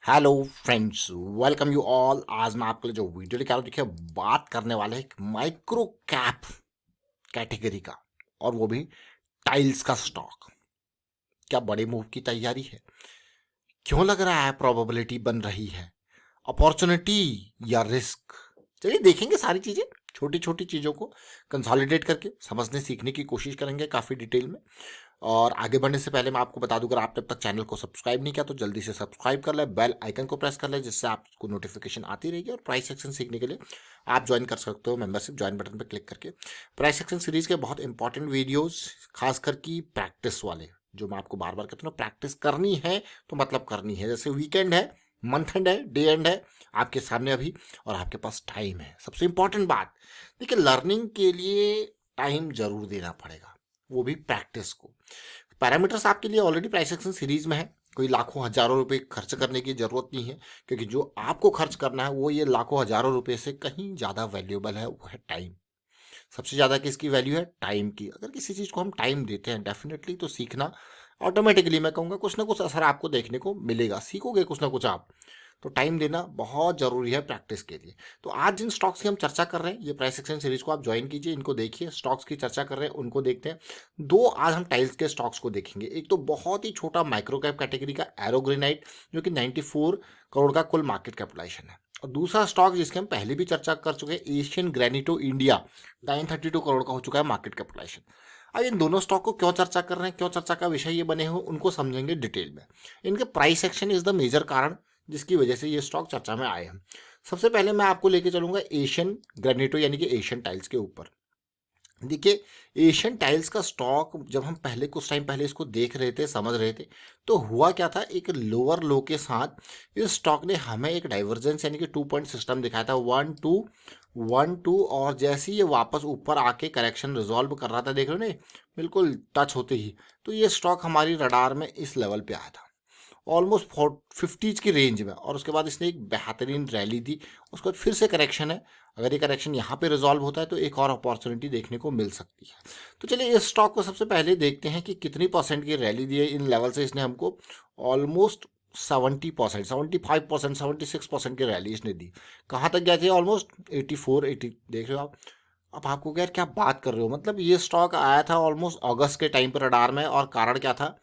Hello friends, welcome you all. आज मैं आपके लिए जो वीडियो लेके आ रहा हूँ, देखिए बात करने वाले हैं एक माइक्रो कैप कैटेगरी का, और वो भी टाइल्स का स्टॉक। क्या बड़े मूव की तैयारी है? क्यों लग रहा है प्रोबेबिलिटी बन रही है? अपॉर्चुनिटी या रिस्क? चलिए देखेंगे सारी चीजें, छोटी छोटी चीजों को कंसोलिडेट करके समझने सीखने की कोशिश करेंगे काफी डिटेल में। और आगे बढ़ने से पहले मैं आपको बता दूं, अगर आपने अब तक चैनल को सब्सक्राइब नहीं किया तो जल्दी से सब्सक्राइब कर ले, बेल आइकन को प्रेस कर ले, जिससे आपको नोटिफिकेशन आती रहेगी। और प्राइस सेक्शन सीखने के लिए आप ज्वाइन कर सकते हो मेंबरशिप ज्वाइन बटन पर क्लिक करके। प्राइस सेक्शन सीरीज के बहुत इंपॉर्टेंट वीडियोस, खासकर की प्रैक्टिस वाले, जो मैं आपको बार बार कहता हूँ, प्रैक्टिस करनी है तो मतलब करनी है। जैसे वीकेंड है, मंथ एंड है, डे एंड है आपके सामने अभी, और आपके पास टाइम है। सबसे इंपॉर्टेंट बात, देखिए लर्निंग के लिए टाइम जरूर देना पड़ेगा, वो भी प्रैक्टिस को। पैरामीटर्स आपके लिए ऑलरेडी प्राइस एक्शन सीरीज में है, कोई लाखों हजारों रुपए खर्च करने की जरूरत नहीं है, क्योंकि जो आपको खर्च करना है वो ये लाखों हजारों रुपए से कहीं ज्यादा वैल्यूएबल है, वो है टाइम। सबसे ज्यादा किसकी वैल्यू है? टाइम की। अगर किसी चीज को हम टाइम देते हैं डेफिनेटली, तो सीखना ऑटोमेटिकली, मैं कहूँगा कुछ ना कुछ असर आपको देखने को मिलेगा, सीखोगे कुछ ना कुछ आप। तो टाइम देना बहुत जरूरी है प्रैक्टिस के लिए। तो आज जिन स्टॉक्स की हम चर्चा कर रहे हैं, ये प्राइस एक्शन सीरीज को आप ज्वाइन कीजिए, इनको देखिए। स्टॉक्स की चर्चा कर रहे हैं उनको देखते हैं। दो आज हम टाइल्स के स्टॉक्स को देखेंगे। एक तो बहुत ही छोटा माइक्रो कैप कैटेगरी का एरोग्रेनाइट, जो कि 94 करोड़ का कुल मार्केट कैपिटलाइजेशन है। और दूसरा स्टॉक जिसकी हम पहले भी चर्चा कर चुके हैं, एशियन ग्रेनिटो इंडिया, 932 करोड़ का हो चुका है मार्केट कैपिटलाइजेशन। अब इन दोनों स्टॉक को क्यों चर्चा कर रहे हैं, क्यों चर्चा का विषय ये बने हो, उनको समझेंगे डिटेल में। इनके price action is the major कारण जिसकी वजह से ये स्टॉक चर्चा में आए हैं। सबसे पहले मैं आपको लेके चलूंगा एशियन ग्रेनिटो यानी कि एशियन टाइल्स के ऊपर। देखिए, एशियन टाइल्स का स्टॉक जब हम पहले कुछ टाइम पहले इसको देख रहे थे, समझ रहे थे, तो हुआ क्या था, एक लोअर लो के साथ इस स्टॉक ने हमें एक डाइवर्जेंस यानी कि 2 पॉइंट सिस्टम दिखाया था, 1 2 1 2। और जैसे ही ये वापस ऊपर आके करेक्शन रिजॉल्व कर रहा था, देख रहे हो ना, बिल्कुल टच होते ही, तो ये स्टॉक हमारी रडार में इस लेवल पे आया था, ऑलमोस्ट 50s की रेंज में। और उसके बाद इसने एक बेहतरीन रैली दी, उसके बाद फिर से करेक्शन है। अगर ये करेक्शन यहाँ पे रिजॉल्व होता है तो एक और अपॉर्चुनिटी देखने को मिल सकती है। तो चलिए इस स्टॉक को सबसे पहले देखते हैं कि कितनी परसेंट की रैली दी है। इन लेवल से इसने हमको ऑलमोस्ट 70%, 75%, 76% की रैली इसने दी। कहाँ तक गया थी? ऑलमोस्ट 84 80, देख रहे हो आप। अब आपको यार क्या बात कर रहे हो, मतलब ये स्टॉक आया था ऑलमोस्ट अगस्त के टाइम पर रडार में, और कारण क्या था?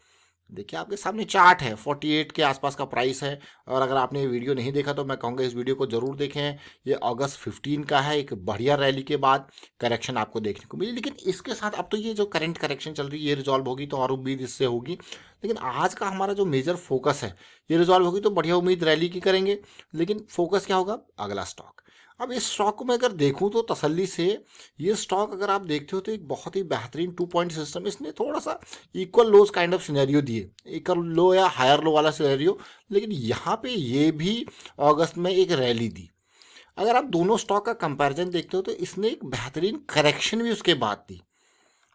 देखिए आपके सामने चार्ट है, 48 के आसपास का प्राइस है। और अगर आपने ये वीडियो नहीं देखा तो मैं कहूँगा इस वीडियो को जरूर देखें। ये अगस्त 15 का है, एक बढ़िया रैली के बाद करेक्शन आपको देखने को मिली। लेकिन इसके साथ अब तो ये जो करंट करेक्शन चल रही है ये रिजॉल्व होगी तो और उम्मीद इससे होगी। लेकिन आज का हमारा जो मेजर फोकस है, ये रिजॉल्व होगी तो बढ़िया उम्मीद रैली की करेंगे, लेकिन फोकस क्या होगा? अगला स्टॉक। अब इस स्टॉक को मैं अगर देखूं तो तसल्ली से, ये स्टॉक अगर आप देखते हो तो एक बहुत ही बेहतरीन 2 पॉइंट सिस्टम, इसने थोड़ा सा equal lows kind of scenario दिए, इक्वल लो या हायर लो वाला सिनेरियो। लेकिन यहाँ पे ये भी अगस्त में एक रैली दी। अगर आप दोनों स्टॉक का कंपैरिजन देखते हो तो इसने एक बेहतरीन करेक्शन भी उसके बाद दी।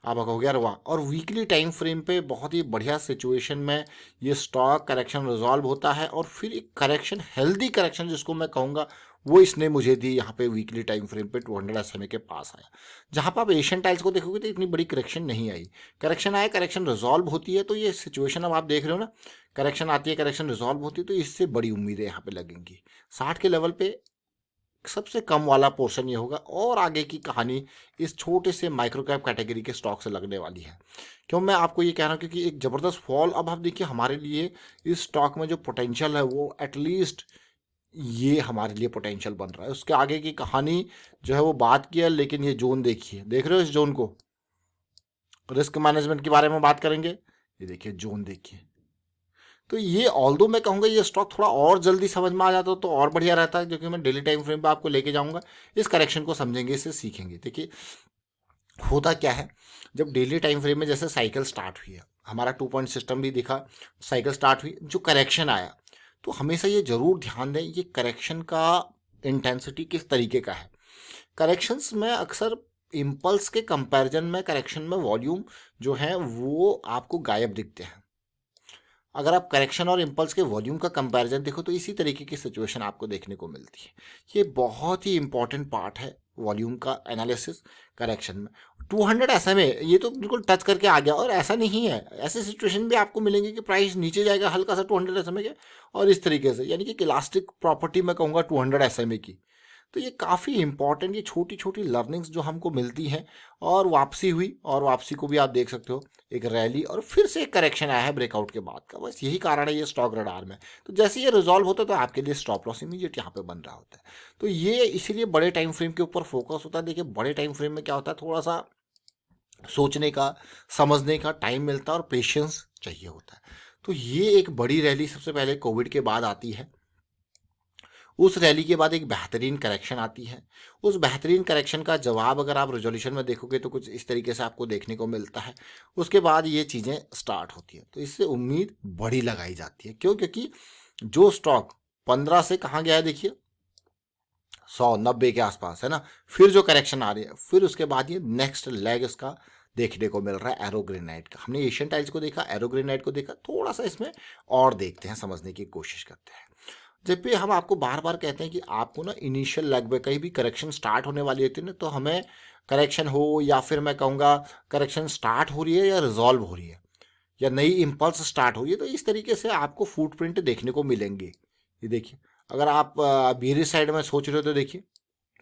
आप कहोगे यार वाह। और वीकली टाइम फ्रेम पे बहुत ही बढ़िया सिचुएशन में ये स्टॉक करेक्शन रिजॉल्व होता है, और फिर एक करेक्शन, हेल्दी करेक्शन जिसको मैं कहूँगा, वो इसने मुझे दी यहाँ पे वीकली टाइम फ्रेम पे 200 SMA के पास आया। जहाँ पर आप एशियन टाइल्स को देखोगे तो इतनी बड़ी करेक्शन नहीं आई। करेक्शन आया, करेक्शन रिजॉल्व होती है, तो ये सिचुएशन अब आप देख रहे हो ना, करेक्शन आती है, करेक्शन रिजॉल्व होती है, तो इससे बड़ी उम्मीदें यहाँ पे लगेंगी। 60 के लेवल पे सबसे कम वाला पोर्शन ये होगा, और आगे की कहानी इस छोटे से माइक्रो कैप कैटेगरी के स्टॉक से लगने वाली है। क्यों मैं आपको ये कह रहा हूँ? क्योंकि एक ज़बरदस्त फॉल अब आप देखिए हमारे लिए इस स्टॉक में जो पोटेंशियल है वो एटलीस्ट ये हमारे लिए पोटेंशियल बन रहा है। उसके आगे की कहानी जो है वो बात की है, लेकिन ये जोन देखिए, देख रहे हो इस जोन को? रिस्क मैनेजमेंट के बारे में बात करेंगे, ये देखिए जोन देखिए। तो ये ऑल्दो मैं कहूँगा ये स्टॉक थोड़ा और जल्दी समझ में आ जाता तो और बढ़िया रहता है, क्योंकि मैं डेली टाइम फ्रेम पे आपको लेके जाऊंगा, इस करेक्शन को समझेंगे, इससे सीखेंगे। देखिए होता क्या है, जब डेली टाइम फ्रेम में जैसे साइकिल स्टार्ट हुई है, हमारा 2 पॉइंट सिस्टम भी दिखा, साइकिल स्टार्ट हुई, जो करेक्शन आया, तो हमेशा ये जरूर ध्यान दें ये करेक्शन का इंटेंसिटी किस तरीके का है। करेक्शंस में अक्सर इम्पल्स के कंपैरिजन में करेक्शन में वॉल्यूम जो है वो आपको गायब दिखते हैं। अगर आप करेक्शन और इम्पल्स के वॉल्यूम का कंपैरिजन देखो तो इसी तरीके की सिचुएशन आपको देखने को मिलती है। ये बहुत ही इंपॉर्टेंट पार्ट है वॉल्यूम का एनालिसिस करेक्शन में 200 SMA ये तो बिल्कुल टच करके आ गया। और ऐसा नहीं है, ऐसे सिचुएशन भी आपको मिलेंगे कि प्राइस नीचे जाएगा हल्का सा 200 SMA के, और इस तरीके से, यानी कि इलास्टिक प्रॉपर्टी मैं कहूँगा 200 SMA की। तो ये काफ़ी इंपॉर्टेंट, ये छोटी छोटी लर्निंग्स जो हमको मिलती हैं। और वापसी हुई, और वापसी को भी आप देख सकते हो, एक रैली और फिर से एक करेक्शन आया है ब्रेकआउट के बाद का। बस यही कारण है ये स्टॉक रडार में। तो जैसे ये रिजॉल्व होता है तो आपके लिए स्टॉप लॉस इमीडिएट यहाँ पे बन रहा होता है। तो ये इसीलिए बड़े टाइम फ्रेम के ऊपर फोकस होता है। देखिए बड़े टाइम फ्रेम में क्या होता है, थोड़ा सा सोचने का, समझने का टाइम मिलता है और पेशेंस चाहिए होता है। तो ये एक बड़ी रैली सबसे पहले कोविड के बाद आती है। उस रैली के बाद एक बेहतरीन करेक्शन आती है। उस बेहतरीन करेक्शन का जवाब अगर आप रिजोल्यूशन में देखोगे तो कुछ इस तरीके से आपको देखने को मिलता है। उसके बाद ये चीज़ें स्टार्ट होती हैं, तो इससे उम्मीद बड़ी लगाई जाती है। क्यों? क्योंकि जो स्टॉक 15 से कहाँ गया है, देखिए 190 के आसपास है ना। फिर जो करेक्शन आ रही है, फिर उसके बाद ये नेक्स्ट लेग इसका देखने को मिल रहा है एरोग्रेनाइट का। हमने एशियन टाइल्स को देखा, एरोग्रेनाइट को देखा, थोड़ा सा इसमें और देखते हैं, समझने की कोशिश करते हैं। जब भी हम आपको बार बार कहते हैं कि आपको ना इनिशियल लेग में कहीं भी करेक्शन स्टार्ट होने वाली होती है ना, तो हमें करेक्शन हो या फिर मैं कहूँगा करेक्शन स्टार्ट हो रही है या रिजॉल्व हो रही है या नई इम्पल्स स्टार्ट हो रही है, तो इस तरीके से आपको फुटप्रिंट देखने को मिलेंगे। ये देखिए, अगर आप बीरी साइड में सोच रहे हो तो देखिए,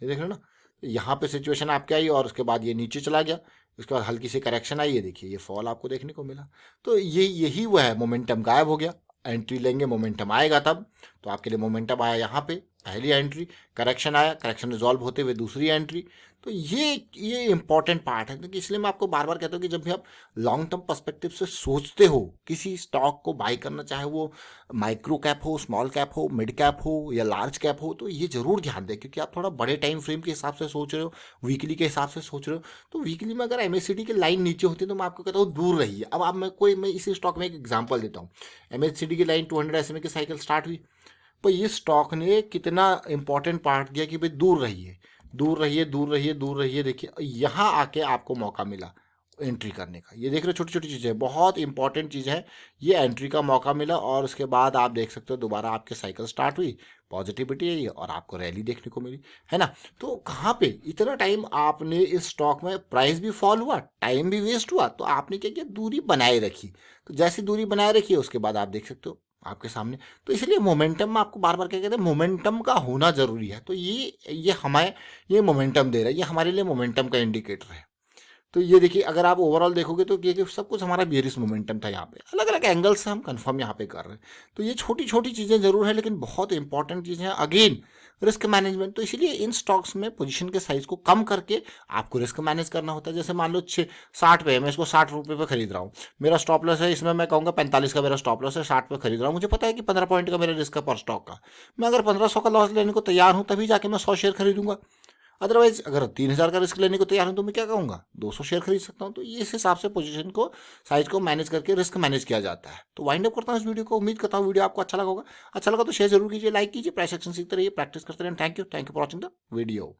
ये देख रहे हो ना, यहाँ पे सिचुएशन आपके आई और उसके बाद ये नीचे चला गया, उसके बाद हल्की सी करेक्शन आई, ये देखिए ये फॉल आपको देखने को मिला। तो यही वो है, मोमेंटम गायब हो गया। एंट्री लेंगे, मोमेंटम आएगा तब। तो आपके लिए मोमेंटम आया यहाँ पे, पहली एंट्री, करेक्शन आया, करेक्शन रिजॉल्व होते हुए दूसरी एंट्री। तो ये इंपॉर्टेंट पार्ट है। तो इसलिए मैं आपको बार बार कहता हूँ कि जब भी आप लॉन्ग टर्म पर्सपेक्टिव से सोचते हो किसी स्टॉक को बाई करना, चाहे वो माइक्रो कैप हो, स्मॉल कैप हो, मिड कैप हो या लार्ज कैप हो, तो ये जरूर ध्यान दें, क्योंकि आप थोड़ा बड़े टाइम फ्रेम के हिसाब से सोच रहे हो, वीकली के हिसाब से सोच रहे हो। तो वीकली में अगर MACD की लाइन नीचे होती है तो मैं आपको कहता हूँ दूर रहिए। अब आप मैं इसी स्टॉक में एक एग्जाम्पल देता हूँ। MACD की लाइन 200 SMA की साइकिल स्टार्ट हुई, पर ये स्टॉक ने कितना इंपॉर्टेंट पार्ट दिया कि भाई दूर रहिए, दूर रहिए, दूर रहिए, दूर रहिए। देखिए यहाँ आके आपको मौका मिला एंट्री करने का। ये देख रहे हो, छोटी छोटी चीज़ें, बहुत इंपॉर्टेंट चीज़ है। ये एंट्री का मौका मिला और उसके बाद आप देख सकते हो दोबारा आपके साइकिल स्टार्ट हुई, पॉजिटिविटी आई और आपको रैली देखने को मिली, है ना। तो कहाँ पे इतना टाइम आपने इस स्टॉक में, प्राइस भी फॉल हुआ, टाइम भी वेस्ट हुआ, तो आपने क्या किया, दूरी बनाए रखी। तो जैसी दूरी बनाए रखी है उसके बाद आप देख सकते हो आपके सामने। तो इसलिए मोमेंटम में आपको बार बार क्या कहते हैं, मोमेंटम का होना जरूरी है। तो ये हमें ये मोमेंटम दे रहा है, ये हमारे लिए मोमेंटम का इंडिकेटर है। तो ये देखिए, अगर आप ओवरऑल देखोगे तो ये सब कुछ हमारा बेरिश मोमेंटम था। यहाँ पे अलग अलग एंगल से हम कंफर्म यहाँ पे कर रहे हैं। तो ये छोटी छोटी चीज़ें जरूर है, लेकिन बहुत इंपॉर्टेंट चीज़ें हैं। अगेन रिस्क मैनेजमेंट, तो इसीलिए इन स्टॉक्स में पोजीशन के साइज को कम करके आपको रिस्क मैनेज करना होता है। जैसे मान लो 60 पे है, मैं इसको 60 रुपये पे खरीद रहा हूँ, मेरा स्टॉप लॉस है इसमें, मैं कहूँगा 45 का मेरा स्टॉप लॉस है, 60 पे खरीद रहा हूँ, मुझे पता है कि 15 पॉइंट का मेरा रिस्क है पर स्टॉक का। मैं अगर 1500 का लॉस लेने को तैयार हूँ तभी जाके मैं 100 शेयर खरीदूंगा। अदरवाइज अगर 3000 का रिस्क लेने को तैयार हूं तो मैं क्या कहूँगा, 200 शेयर खरीद सकता हूं। तो ये इस हिसाब से पोजीशन को, साइज को मैनेज करके रिस्क मैनेज किया जाता है। तो वाइंड अप करता हूं इस वीडियो को। उम्मीद करता हूं वीडियो आपको अच्छा लगा होगा। अच्छा लगा तो शेयर जरूर कीजिए, लाइक कीजिए, प्राइस एक्शन सीखते रहिए, प्रैक्टिस करते रहिए। Thank you for watching the video.